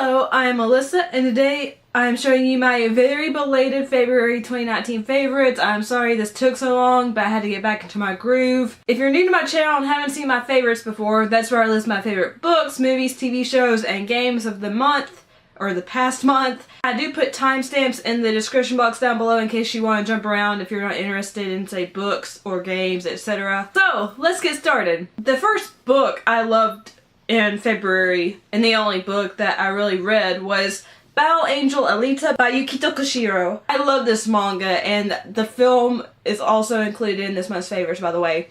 Hello, I'm Alyssa, and today I'm showing you my very belated February 2019 favorites. I'm sorry this took so long, but I had to get back into my groove. If you're new to my channel and haven't seen my favorites before, that's where I list my favorite books, movies, TV shows, and games of the month, or the past month. I do put timestamps in the description box down below in case you want to jump around if you're not interested in, say, books or games, etc. So, let's get started. The first book I loved in February, and the only book that I really read, was Battle Angel Alita by Yukito Koshiro. I love this manga, and the film is also included in this month's favorites, by the way.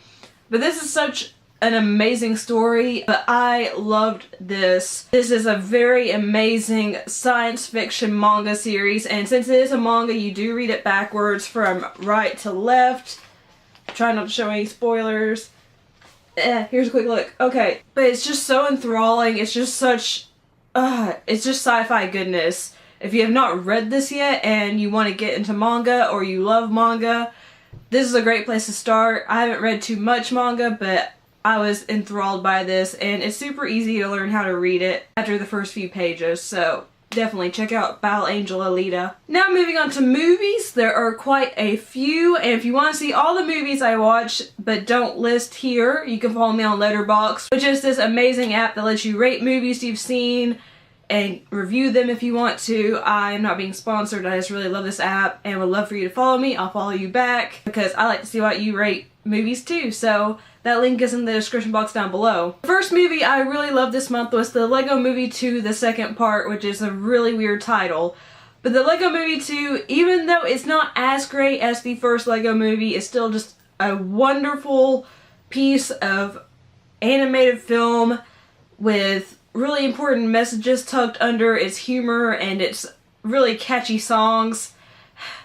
But this is such an amazing story, but I loved this. This is a very amazing science fiction manga series, and since it is a manga, you do read it backwards from right to left. Try not to show any spoilers. Here's a quick look. Okay, but it's just so enthralling. It's just such, it's just sci-fi goodness. If you have not read this yet and you want to get into manga or you love manga, this is a great place to start. I haven't read too much manga, but I was enthralled by this, and it's super easy to learn how to read it after the first few pages, so definitely check out Battle Angel Alita. Now moving on to movies, there are quite a few, and if you want to see all the movies I watch but don't list here, you can follow me on Letterboxd, which is this amazing app that lets you rate movies you've seen and review them if you want to. I'm not being sponsored, I just really love this app and would love for you to follow me. I'll follow you back because I like to see what you rate movies too, so that link is in the description box down below. The first movie I really loved this month was the Lego Movie 2, the second part, which is a really weird title. But the Lego Movie 2, even though it's not as great as the first Lego movie, is still just a wonderful piece of animated film with really important messages tucked under its humor and its really catchy songs.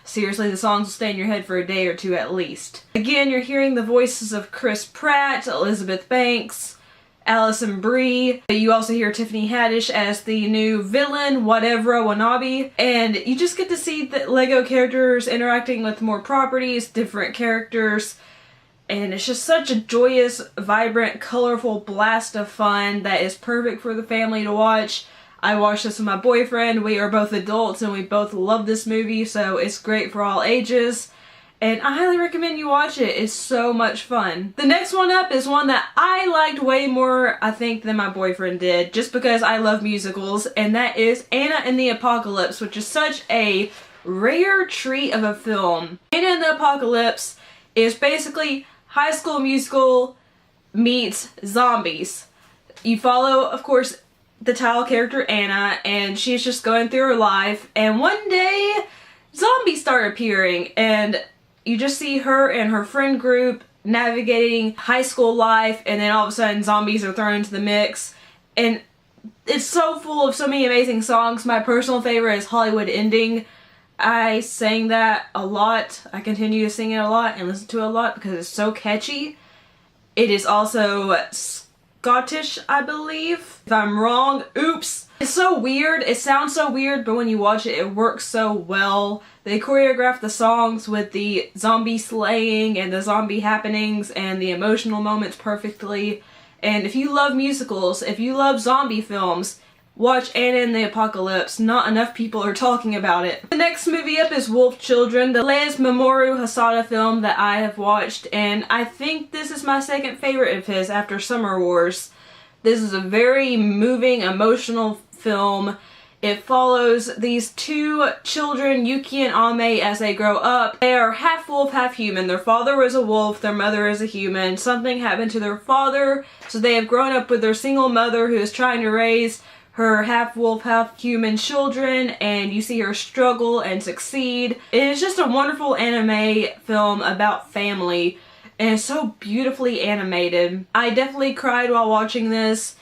Seriously, the songs will stay in your head for a day or two at least. Again, you're hearing the voices of Chris Pratt, Elizabeth Banks, Alison Brie. You also hear Tiffany Haddish as the new villain, Whatever Wanabe. And you just get to see the Lego characters interacting with more properties, different characters. And it's just such a joyous, vibrant, colorful blast of fun that is perfect for the family to watch. I watched this with my boyfriend. We are both adults and we both love this movie, so it's great for all ages. And I highly recommend you watch it. It's so much fun. The next one up is one that I liked way more, I think, than my boyfriend did, just because I love musicals, and that is Anna and the Apocalypse, which is such a rare treat of a film. Anna and the Apocalypse is basically High School Musical meets zombies. You follow, of course, the title character Anna, and she's just going through her life, and one day zombies start appearing, and you just see her and her friend group navigating high school life, and then all of a sudden zombies are thrown into the mix, and it's so full of so many amazing songs. My personal favorite is Hollywood Ending. I sang that a lot. I continue to sing it a lot and listen to it a lot because it's so catchy. It is also Scottish, I believe. If I'm wrong, oops. It's so weird. It sounds so weird, but when you watch it, it works so well. They choreograph the songs with the zombie slaying and the zombie happenings and the emotional moments perfectly. And if you love musicals, if you love zombie films, watch Anna and the Apocalypse. Not enough people are talking about it. The next movie up is Wolf Children, the latest Mamoru Hosoda film that I have watched, and I think this is my second favorite of his after Summer Wars. This is a very moving, emotional film. It follows these two children, Yuki and Ame, as they grow up. They are half wolf, half human. Their father was a wolf, their mother is a human. Something happened to their father, so they have grown up with their single mother who is trying to raise her half-wolf, half-human children, and you see her struggle and succeed. It is just a wonderful anime film about family, and it's so beautifully animated. I definitely cried while watching this,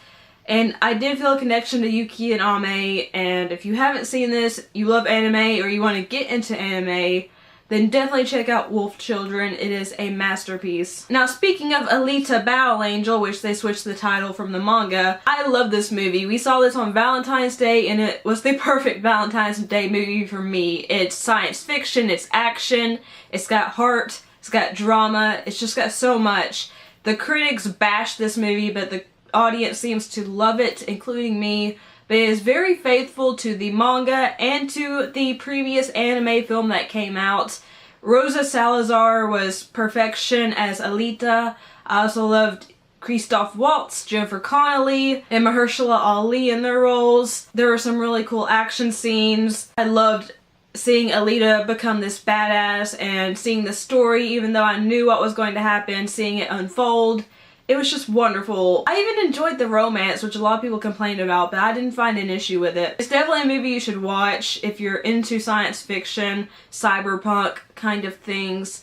and I did feel a connection to Yuki and Ame, and if you haven't seen this, you love anime, or you want to get into anime, then definitely check out Wolf Children. It is a masterpiece. Now, speaking of Alita Battle Angel, which they switched the title from the manga, I love this movie. We saw this on Valentine's Day, and it was the perfect Valentine's Day movie for me. It's science fiction, it's action, it's got heart, it's got drama, it's just got so much. The critics bash this movie, but the audience seems to love it, including me. but it is very faithful to the manga and to the previous anime film that came out. Rosa Salazar was perfection as Alita. I also loved Christoph Waltz, Jennifer Connelly, and Mahershala Ali in their roles. There were some really cool action scenes. I loved seeing Alita become this badass and seeing the story, even though I knew what was going to happen, seeing it unfold. It was just wonderful. I even enjoyed the romance, which a lot of people complained about, but I didn't find an issue with it. It's definitely a movie you should watch if you're into science fiction, cyberpunk kind of things.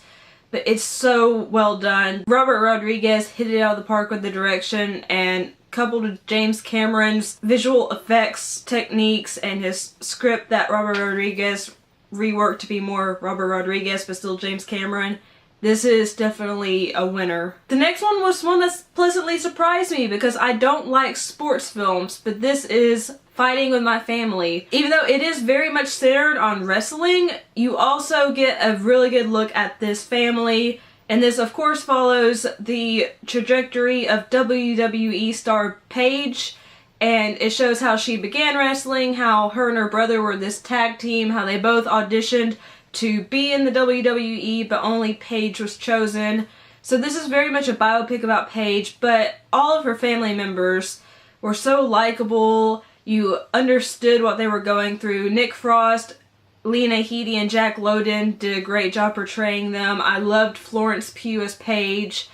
But it's so well done. Robert Rodriguez hit it out of the park with the direction, and coupled with James Cameron's visual effects techniques and his script that Robert Rodriguez reworked to be more Robert Rodriguez but still James Cameron, this is definitely a winner. The next one was one that's pleasantly surprised me because I don't like sports films, but this is Fighting with My Family. Even though it is very much centered on wrestling, you also get a really good look at this family. And this, of course, follows the trajectory of WWE star Paige. And it shows how she began wrestling, how her and her brother were this tag team, how they both auditioned to be in the WWE, but only Paige was chosen. So this is very much a biopic about Paige, but all of her family members were so likable. You understood what they were going through. Nick Frost, Lena Headey, and Jack Lowden did a great job portraying them. I loved Florence Pugh as Paige.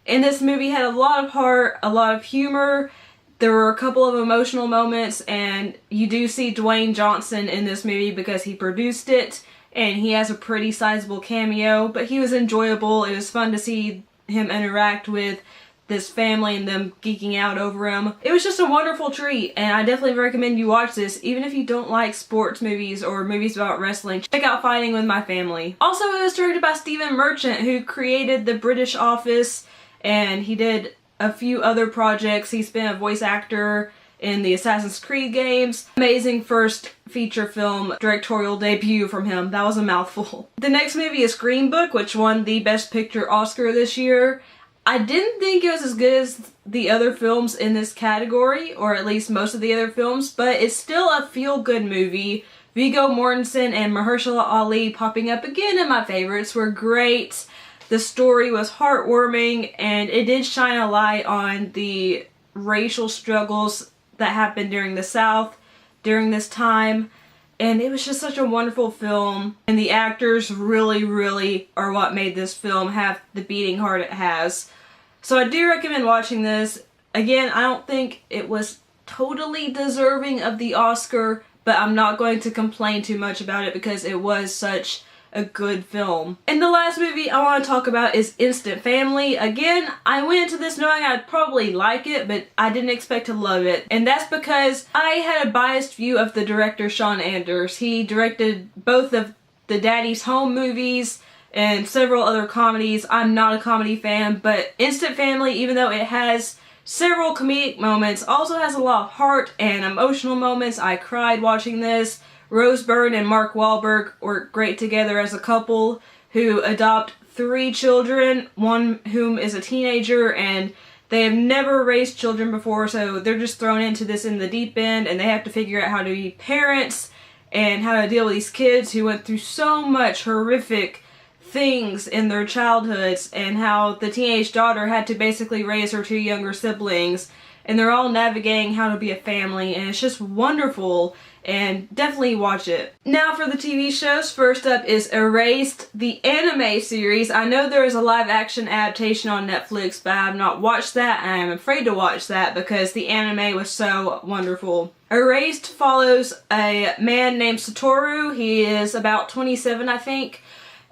And this movie had a lot of heart, a lot of humor. There were a couple of emotional moments, and you do see Dwayne Johnson in this movie because he produced it, and he has a pretty sizable cameo, but he was enjoyable. It was fun to see him interact with this family and them geeking out over him. It was just a wonderful treat, and I definitely recommend you watch this, even if you don't like sports movies or movies about wrestling. Check out Fighting with My Family. Also, it was directed by Stephen Merchant, who created The British Office, and he did a few other projects. He's been a voice actor in the Assassin's Creed games. Amazing first feature film directorial debut from him. That was a mouthful. The next movie is Green Book, which won the Best Picture Oscar this year. I didn't think it was as good as the other films in this category, or at least most of the other films, but it's still a feel-good movie. Viggo Mortensen and Mahershala Ali popping up again in my favorites were great. The story was heartwarming, and it did shine a light on the racial struggles that happened during the South during this time. And it was just such a wonderful film. And the actors really are what made this film have the beating heart it has. So I do recommend watching this. Again, I don't think it was totally deserving of the Oscar, but I'm not going to complain too much about it because it was such a good film. And the last movie I want to talk about is Instant Family. Again, I went into this knowing I'd probably like it, but I didn't expect to love it. And that's because I had a biased view of the director Sean Anders. He directed both of the Daddy's Home movies and several other comedies. I'm not a comedy fan, but Instant Family, even though it has several comedic moments, also has a lot of heart and emotional moments. I cried watching this. Rose Byrne and Mark Wahlberg work great together as a couple who adopt 3 children, one whom is a teenager, and they have never raised children before, so they're just thrown into this in the deep end, and they have to figure out how to be parents and how to deal with these kids who went through so much horrific things in their childhoods, and how the teenage daughter had to basically raise her 2 younger siblings, and they're all navigating how to be a family, and it's just wonderful. And definitely watch it. Now for the TV shows, first up is Erased, the anime series. I know there is a live action adaptation on Netflix, but I have not watched that, and I am afraid to watch that because the anime was so wonderful. Erased follows a man named Satoru. He is about 27, I think.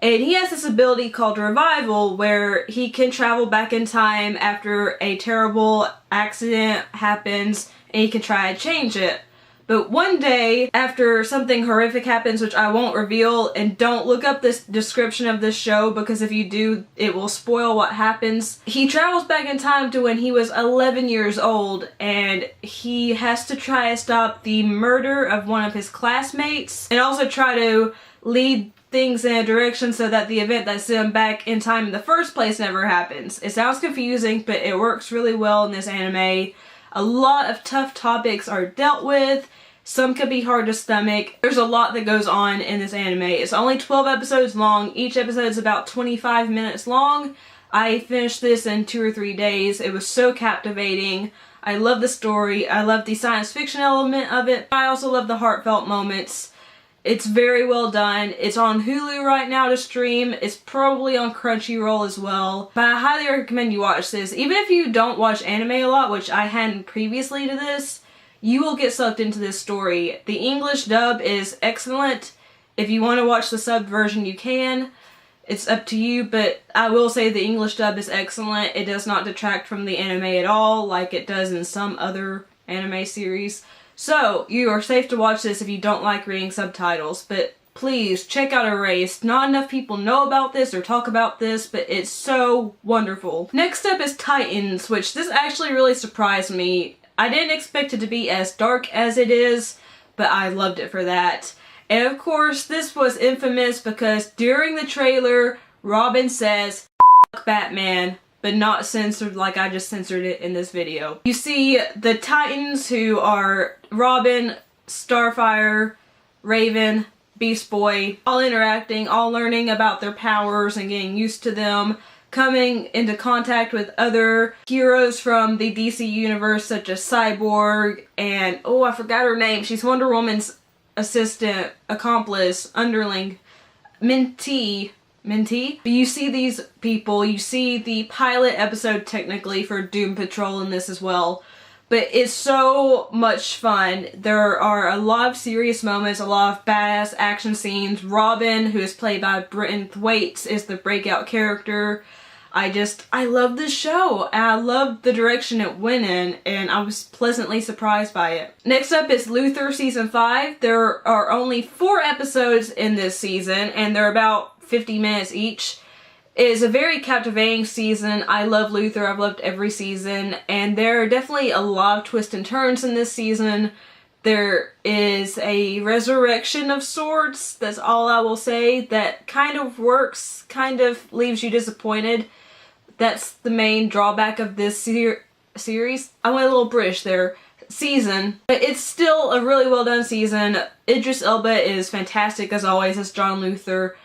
And he has this ability called Revival, where he can travel back in time after a terrible accident happens, and he can try to change it. But one day, after something horrific happens, which I won't reveal, and don't look up this description of this show because if you do, it will spoil what happens. He travels back in time to when he was 11 years old, and he has to try to stop the murder of one of his classmates, and also try to lead things in a direction so that the event that sent him back in time in the first place never happens. It sounds confusing, but it works really well in this anime. A lot of tough topics are dealt with. Some could be hard to stomach. There's a lot that goes on in this anime. It's only 12 episodes long. Each episode is about 25 minutes long. I finished this in 2 or 3 days. It was so captivating. I love the story. I love the science fiction element of it. I also love the heartfelt moments. It's very well done. It's on Hulu right now to stream. It's probably on Crunchyroll as well. But I highly recommend you watch this. Even if you don't watch anime a lot, which I hadn't previously to this, you will get sucked into this story. The English dub is excellent. If you want to watch the sub version, you can. It's up to you, but I will say the English dub is excellent. It does not detract from the anime at all like it does in some other anime series. So, you are safe to watch this if you don't like reading subtitles, but please check out Erased. Not enough people know about this or talk about this, but it's so wonderful. Next up is Titans, which this actually really surprised me. I didn't expect it to be as dark as it is, but I loved it for that. And of course, this was infamous because during the trailer, Robin says, "F*** Batman," but not censored like I just censored it in this video. You see the Titans, who are Robin, Starfire, Raven, Beast Boy, all interacting, all learning about their powers and getting used to them, coming into contact with other heroes from the DC universe such as Cyborg and, oh, I forgot her name. She's Wonder Woman's assistant, accomplice, underling, mentee. But you see these people, you see the pilot episode technically for Doom Patrol in this as well. But it's so much fun. There are a lot of serious moments, a lot of badass action scenes. Robin, who is played by Britton Thwaites, is the breakout character. I love this show, and I love the direction it went in, and I was pleasantly surprised by it. Next up is Luther Season 5. There are only 4 episodes in this season, and they're about 50 minutes each. It is a very captivating season. I love Luther. I've loved every season, and there are definitely a lot of twists and turns in this season. There is a resurrection of sorts, that's all I will say, that kind of works, kind of leaves you disappointed. That's the main drawback of this series. I went a little British there. Season. But it's still a really well done season. Idris Elba is fantastic as always as John Luther.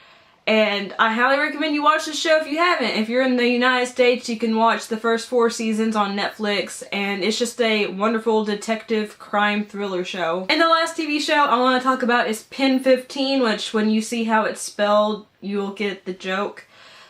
And I highly recommend you watch the show if you haven't. If you're in the United States, you can watch the first 4 seasons on Netflix, and it's just a wonderful detective crime thriller show. And the last TV show I want to talk about is Pen 15, which when you see how it's spelled, you'll get the joke.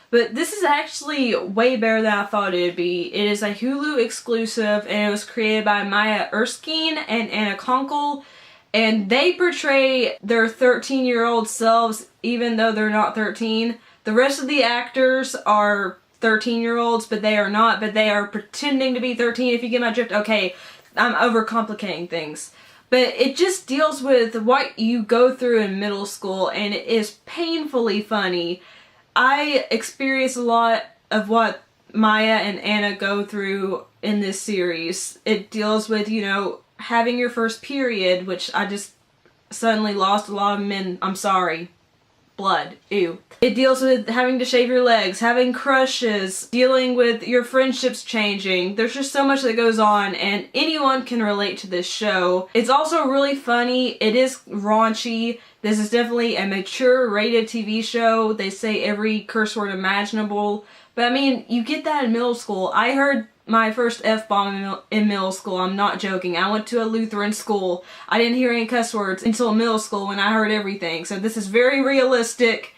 But this is actually way better than I thought it would be. It is a Hulu exclusive, and it was created by Maya Erskine and Anna Konkle. And they portray their 13-year-old selves even though they're not 13. The rest of the actors are 13-year-olds, but they are not. But they are pretending to be 13, if you get my drift. Okay, I'm overcomplicating things. But it just deals with what you go through in middle school, and it is painfully funny. I experience a lot of what Maya and Anna go through in this series. It deals with, you know, having your first period, which I just suddenly lost a lot of men. I'm sorry. Blood. Ew. It deals with having to shave your legs, having crushes, dealing with your friendships changing. There's just so much that goes on, and anyone can relate to this show. It's also really funny. It is raunchy. This is definitely a mature rated TV show. They say every curse word imaginable. But I mean, you get that in middle school. I heard my first F-bomb in middle school. I'm not joking. I went to a Lutheran school. I didn't hear any cuss words until middle school when I heard everything. So this is very realistic,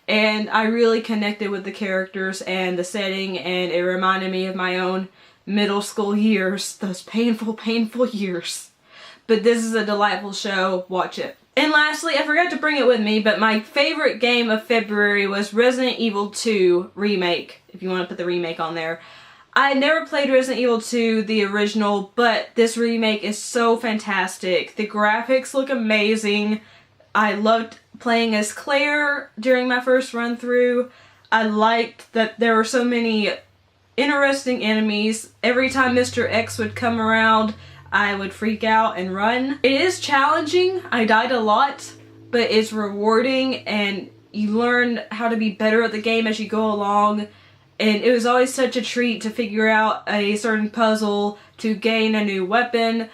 and I really connected with the characters and the setting, and it reminded me of my own middle school years. Those painful, painful years. But this is a delightful show. Watch it. And lastly, I forgot to bring it with me, but my favorite game of February was Resident Evil 2 Remake, if you want to put the remake on there. I never played Resident Evil 2, the original, but this remake is so fantastic. The graphics look amazing. I loved playing as Claire during my first run through. I liked that there were so many interesting enemies. Every time Mr. X would come around, I would freak out and run. It is challenging. I died a lot, but it's rewarding, and you learn how to be better at the game as you go along. And it was always such a treat to figure out a certain puzzle to gain a new weapon,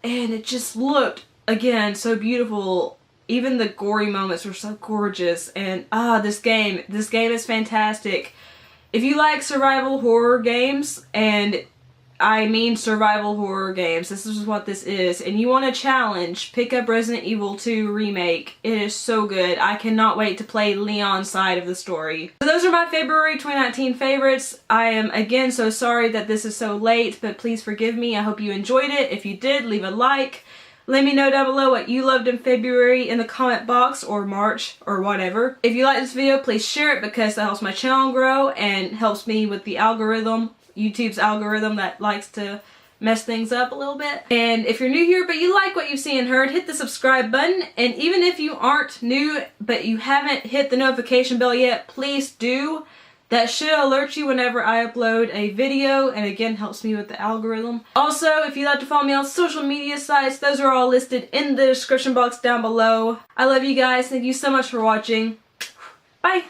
and it just looked, again, so beautiful. Even the gory moments were so gorgeous, and this game is fantastic. If you like survival horror games, and I mean survival horror games, this is what this is, and you want a challenge, pick up Resident Evil 2 Remake. It is so good. I cannot wait to play Leon's side of the story. So those are my February 2019 favorites. I am, again, so sorry that this is so late, but please forgive me. I hope you enjoyed it. If you did, leave a like. Let me know down below what you loved in February in the comment box, or March, or whatever. If you like this video, please share it because that helps my channel grow and helps me with the algorithm, YouTube's algorithm that likes to mess things up a little bit. And if you're new here but you like what you've seen and heard, hit the subscribe button. And even if you aren't new but you haven't hit the notification bell yet, please do. That should alert you whenever I upload a video, and again helps me with the algorithm. Also, if you'd like to follow me on social media sites, those are all listed in the description box down below. I love you guys. Thank you so much for watching. Bye!